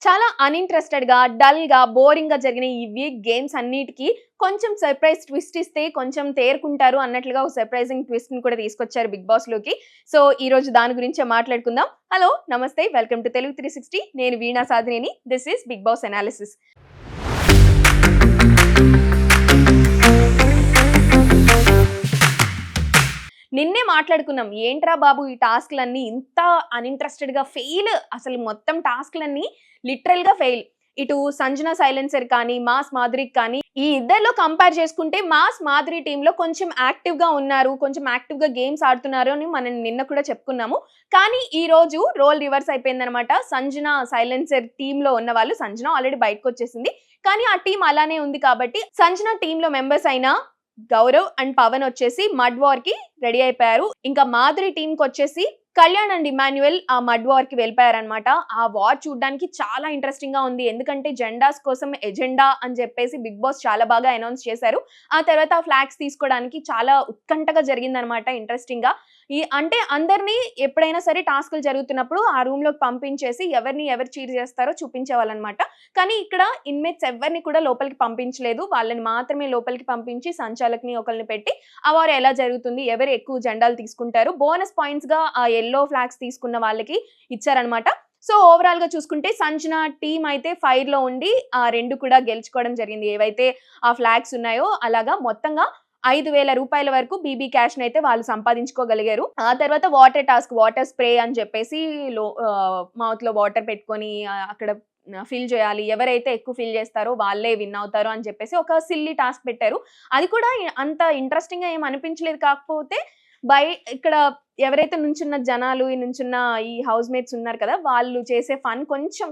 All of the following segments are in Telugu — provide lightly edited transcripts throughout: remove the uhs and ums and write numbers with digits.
చాలా అన్‌ఇంట్రెస్టెడ్‌గా, డల్‌గా, బోరింగ్‌గా జరిగిన ఈ వీక్ గేమ్స్ అన్నిటికి కొంచెం సర్ప్రైజ్ ట్విస్ట్ ఇస్తే కొంచెం తేరుకుంటారు అన్నట్లుగా ఒక సర్ప్రైజింగ్ ట్విస్ట్‌ని కూడా తీసుకొచ్చారు 'బిగ్ బాస్'లోకి. సో, ఈరోజు దాని గురించే మాట్లాడుకుందాం. హలో! నమస్తే. Welcome to Telugu 360. నేను Veena Sadhineni. This is 'Bigg Boss analysis'. నిన్నే మాట్లాడుకున్నాం. ఏంట్రా బాబు ఈ టాస్క్‌లన్నీ ఇంత అన్‌ఇంట్రెస్టెడ్‌గా అసలు మొత్తం టాస్క్‌లన్నీ లిటరల్‌గా ఫెయిల్. ఇటు 'సంజన సైలెన్సర్' కానీ, 'మాస్ మాధురికి' కానీ ఈ ఇద్దరిలో కంపేర్ చేసుకుంటే 'మాస్ మాధురి' టీమ్‌లో కొంచెం యాక్టివ్‌గా ఉన్నారు. కొంచెం యాక్టివ్‌గా గేమ్స్ ఆడుతున్నారు అని మనం నిన్న కూడా చెప్పుకున్నాము. కానీ ఈరోజు రోల్ రివర్స్ అయిపోయిందనమాట. 'సంజన సైలెన్సర్' టీమ్‌లో ఉన్నవాళ్ళు, సంజన ఆల్రెడీ బయటకొచ్చేసింది. కానీ ఆ టీమ్ అలానే ఉంది కాబట్టి 'సంజన' టీమ్‌లో మెంబర్స్ అయిన గౌరవ్ అండ్ పవన్ వచ్చేసి మడ్ వార్ కి రెడీ అయిపోయారు. ఇంకా మాధురి టీమ్ కొచ్చేసి కళ్యాణ్ అండ్ ఇమాన్యుయల్ ఆ మడ్ వార్ కి వెళ్ళిపోయారనమాట. ఆ వార్ చూడడానికి చాలా ఇంట్రెస్టింగ్ గా ఉంది. ఎందుకంటే జెండాస్ కోసం ఎజెండా అని చెప్పేసి బిగ్ బాస్ చాలా బాగా అనౌన్స్ చేశారు. ఆ తర్వాత ఆ ఫ్లాగ్స్ తీసుకోవడానికి చాలా ఉత్కంఠగా జరిగిందనమాట ఇంట్రెస్టింగ్ గా. అంటే అందరినీ ఎప్పుడైనా సరే టాస్క్‌లు జరుగుతున్నప్పుడు ఆ రూమ్ లోకి పంపించేసి ఎవరు చీట్ చేస్తారో చూపించేవాళ్ళనమాట. కానీ ఇక్కడ ఇన్మేట్స్ ఎవరిని కూడా లోపలికి పంపించలేదు. వాళ్ళని మాత్రమే లోపలికి పంపించి సంచాలకుని ఒకళ్ళని పెట్టి ఆ వార్ ఎలా జరుగుతుంది, ఎవరు ఎక్కువ జెండాలు తీసుకుంటారు, బోనస్ పాయింట్స్ గా ఆ యెల్లో ఫ్లాగ్స్ తీసుకున్న వాళ్ళకి ఇచ్చారనమాట. సో ఓవరాల్ గా చూసుకుంటే సంజన టీమ్ అయితే ఫైర్ లో ఉండి ఆ 2 కూడా గెలుచుకోవడం జరిగింది. ఏవైతే ఆ ఫ్లాగ్స్ ఉన్నాయో అలాగా మొత్తంగా రూ. 5,000 వరకు బీబీ క్యాష్ నైతే వాళ్ళు సంపాదించుకోగలిగారు. ఆ తర్వాత వాటర్ టాస్క్, వాటర్ స్ప్రే అని చెప్పేసి మౌత్ లో వాటర్ పెట్టుకొని అక్కడ ఫిల్ చేయాలి. ఎవరైతే ఎక్కువ ఫిల్ చేస్తారో వాళ్ళే విన్ అవుతారు అని చెప్పేసి ఒక సిల్లీ టాస్క్ పెట్టారు. అది కూడా అంత ఇంట్రెస్టింగ్ గా ఏం అనిపించలేదు. కాకపోతే బై ఇక్కడ ఎవరైతే నుంచున్న జనాలు, నుంచున్న ఈ హౌస్ మేట్స్ ఉన్నారు కదా! వాళ్ళు చేసే ఫన్ కొంచెం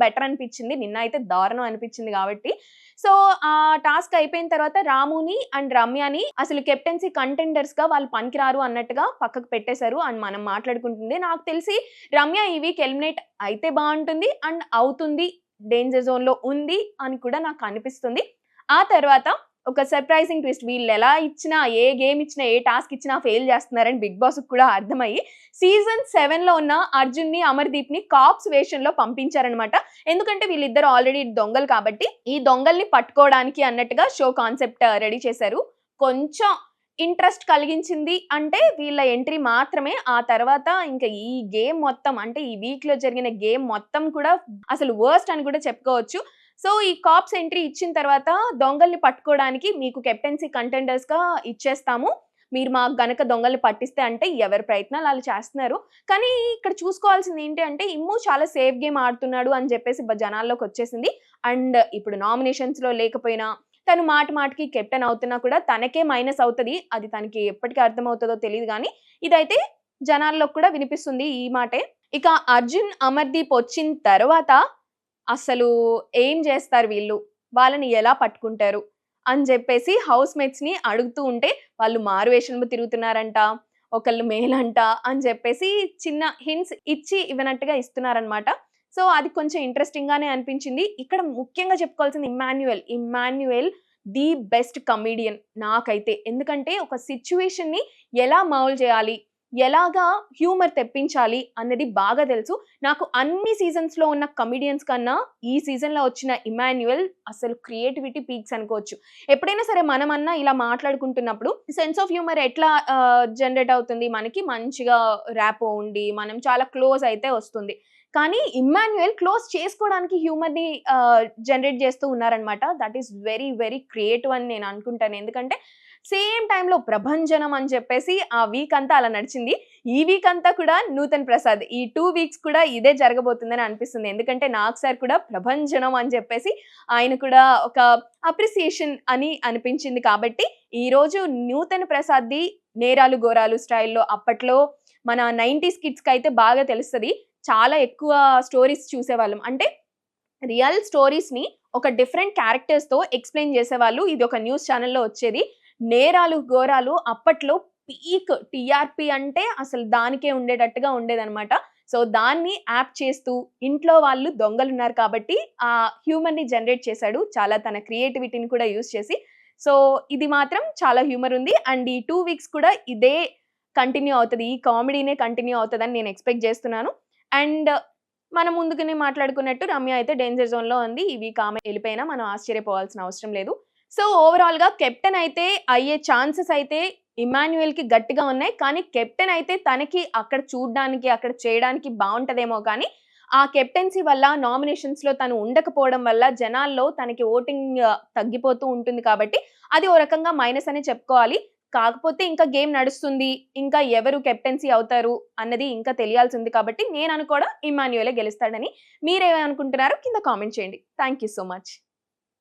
బెటర్ అనిపించింది. నిన్న అయితే దారుణం అనిపించింది కాబట్టి. సో, ఆ టాస్క్ అయిపోయిన తర్వాత రాముని అండ్ రమ్యని అసలు కెప్టెన్సీ కంటెండర్స్‌గా వాళ్ళు పనికిరారు అన్నట్టుగా పక్కకు పెట్టేశారు. అండ్ మనం మాట్లాడుకుంటుంది. నాకు తెలిసి రమ్య ఈ వీక్ ఎలిమినేట్ అయితే బావుంటుంది. అండ్ అవుతుంది. డేంజర్ జోన్‌లో ఉంది అని కూడా నాకు అనిపిస్తుంది. ఆ తర్వాత ఒక సర్ప్రైజింగ్ ట్విస్ట్, వీళ్ళెలా ఇచ్చినా, ఏ గేమ్ ఇచ్చినా, ఏ టాస్క్ ఇచ్చినా ఫెయిల్ చేస్తున్నారని బిగ్ బాస్‌కి కూడా అర్థమయ్యి సీజన్ 7లో ఉన్న అర్జున్‌ని, అమర్‌దీప్‌ని కాప్స్ వేషంలో పంపించారనమాట. ఎందుకంటే వీళ్ళిద్దరూ ఆల్రెడీ దొంగలు కాబట్టి, ఈ దొంగల్ని పట్టుకోవడానికి అన్నట్టుగా షో కాన్సెప్ట్ రెడీ చేశారు. కొంచెం ఇంట్రెస్ట్ కలిగించింది అంటే వీళ్ళ ఎంట్రీ మాత్రమే. ఆ తర్వాత ఇంకా ఈ గేమ్ మొత్తం అంటే ఈ వీక్‌లో జరిగిన గేమ్ మొత్తం కూడా అసలు వర్స్ట్ అని కూడా చెప్పుకోవచ్చు. సో, ఈ కాప్స్ ఎంట్రీ ఇచ్చిన తర్వాత దొంగల్ని పట్టుకోవడానికి మీకు కెప్టెన్సీ కంటెండర్స్‌గా ఇచ్చేస్తాము. మీరు మాకు గనక దొంగల్ని పట్టిస్తే అంటే ఎవరి ప్రయత్నాలు ఆళ్ళు చేస్తున్నారు. కానీ ఇక్కడ చూసుకోవాల్సింది ఏంటి అంటే ఇమ్ము చాలా సేఫ్ గేమ్ ఆడుతున్నాడు అని చెప్పేసి జనాల్లోకొచ్చేసింది. అండ్ ఇప్పుడు నామినేషన్స్‌లో లేకపోయినా తను మాటికి కెప్టెన్ అవుతున్నా కూడా తనకే మైనస్ అవుతది. అది తనకి ఎప్పటికి అర్థమవుతదో తెలీదు గానీ, ఇదైతే జనాల్లో కూడా వినిపిస్తుంది ఈ మాటే. ఇక అర్జున్, అమర్‌దీప్ వచ్చిన తర్వాత అసలు ఏం జేస్తారు వీళ్ళు? వాళ్ళని ఎలా పట్టుకుంటారు? అని జెప్పేసి హౌస్ మేట్స్‌ని అడుగుతూ ఉంటే, వాళ్ళు మారువేషంలో తిరుగుతున్నారంట, ఒకళ్ళు మేలంట అని జెప్పేసి చిన్న హింట్స్ ఇచ్చి ఇవ్వనట్టుగా ఇస్తున్నారనమాట. సో, అది కొంచెం ఇంట్రెస్టింగ్ గానే అనిపించింది. ఇక్కడ ముఖ్యంగా చెప్పుకోవాల్సింది Immanuel. Immanuel the best comedian నాకైతే. ఎందుకంటే ఒక సిట్యుయేషన్‌ని ఎలా మౌల్డ్ చేయాలి? ఎలాగా హ్యూమర్ తెప్పించాలి అన్నది బాగా తెలుసు. నాకు అన్ని సీజన్స్‌లో ఉన్న కమెడియన్స్ కన్నా ఈ సీజన్‌లో వచ్చిన ఇమ్మాన్యుయల్ అసలు క్రియేటివిటీ పీక్స్ అనుకోవచ్చు. ఎప్పుడైనా సరే మనమన్నా ఇలా మాట్లాడుకుంటున్నప్పుడు సెన్స్ ఆఫ్ హ్యూమర్ ఎట్లా జనరేట్ అవుతుంది? మనకి మంచిగా ర్యాపో ఉండి, మనం చాలా క్లోజ్ అయితే వస్తుంది. కానీ ఇమ్మాన్యుయల్ క్లోజ్ చేసుకోవడానికి హ్యూమర్‌ని జనరేట్ చేస్తూ ఉన్నారనమాట. దట్ ఈస్ వెరీ క్రియేటివ్ అని నేను అనుకుంటాను. ఎందుకంటే సేమ్ టైమ్‌లో 'ప్రభంజనం' అని చెప్పేసి ఆ వీక్ అంతా అలా నడిచింది. ఈ వీక్ అంతా కూడా నూతన్ ప్రసాద్. ఈ 2 వీక్స్ కూడా ఇదే జరగబోతుందని అనిపిస్తుంది. ఎందుకంటే నాగ్ సార్ కూడా 'ప్రభంజనం' అని చెప్పేసి ఆయన కూడా ఒక అప్రిసియేషన్ అని అనిపించింది కాబట్టి, ఈరోజు నూతన్ ప్రసాద్‌ది 'నేరాలు ఘోరాలు' స్టైల్‌లో అప్పట్లో మన 90స్ కిడ్స్‌కైతే బాగా తెలుస్తది. చాలా ఎక్కువ స్టోరీస్ చూసేవాళ్ళం. అంటే రియల్ స్టోరీస్‌ని ఒక డిఫరెంట్ క్యారెక్టర్స్‌తో ఎక్స్‌ప్లెయిన్ చేసేవాళ్ళు. ఇది ఒక న్యూస్ ఛానెల్‌లో వచ్చేది. 'నేరాలు ఘోరాలు' అప్పట్లో పీక్ టీఆర్‌పీ అంటే అసలు దానికే ఉండేటట్టుగా ఉండేదనమాట. సో, దాన్ని యాప్ట్ చేస్తూ ఇంట్లో వాళ్ళు దొంగలున్నారు కాబట్టి ఆ హ్యూమర్‌ని జనరేట్ చేశాడు. చాలా తన క్రియేటివిటీని కూడా యూజ్ చేసి. సో, ఇది మాత్రం చాలా హ్యూమర్ ఉంది. అండ్ ఈ 2 వీక్స్ కూడా ఇదే కంటిన్యూ అవుతది. ఈ కామెడీనే కంటిన్యూ అవుతదని నేను ఎక్స్‌పెక్ట్ చేస్తున్నాను. అండ్ మనం ముందుగానే మాట్లాడుకున్నట్టు రమ్య అయితే డేంజర్ జోన్‌లో ఉంది. ఈ వీక్ ఆమె ఎళ్ళిపోయినా మనం ఆశ్చర్యపోవాల్సిన అవసరం లేదు. సో, ఓవరాల్‌గా కెప్టెన్ అయితే అయ్యే ఛాన్సెస్ అయితే ఇమ్మాన్యుయల్‌కి గట్టిగా ఉన్నాయి. కానీ కెప్టెన్ అయితే తనకి అక్కడ చూడ్డానికి, అక్కడ చేయడానికి బావుంటదేమో కానీ, ఆ కెప్టెన్సీ వల్ల నామినేషన్స్‌లో తను ఉండకపోవడం వల్ల జనాల్లో తనకి ఓటింగ్ తగ్గిపోతూ ఉంటుంది కాబట్టి, అది ఓ రకంగా మైనస్ అనే చెప్పుకోవాలి. కాకపోతే ఇంకా గేమ్ నడుస్తుంది. ఇంకా ఎవరు కెప్టెన్సీ అవుతారు అన్నది ఇంకా తెలియాల్సింది కాబట్టి నేననుకోవడం ఇమ్మాన్యుయలే గెలుస్తాడని. మీరేమనుకుంటున్నారో కింద కామెంట్ చేయండి. Thank you so much.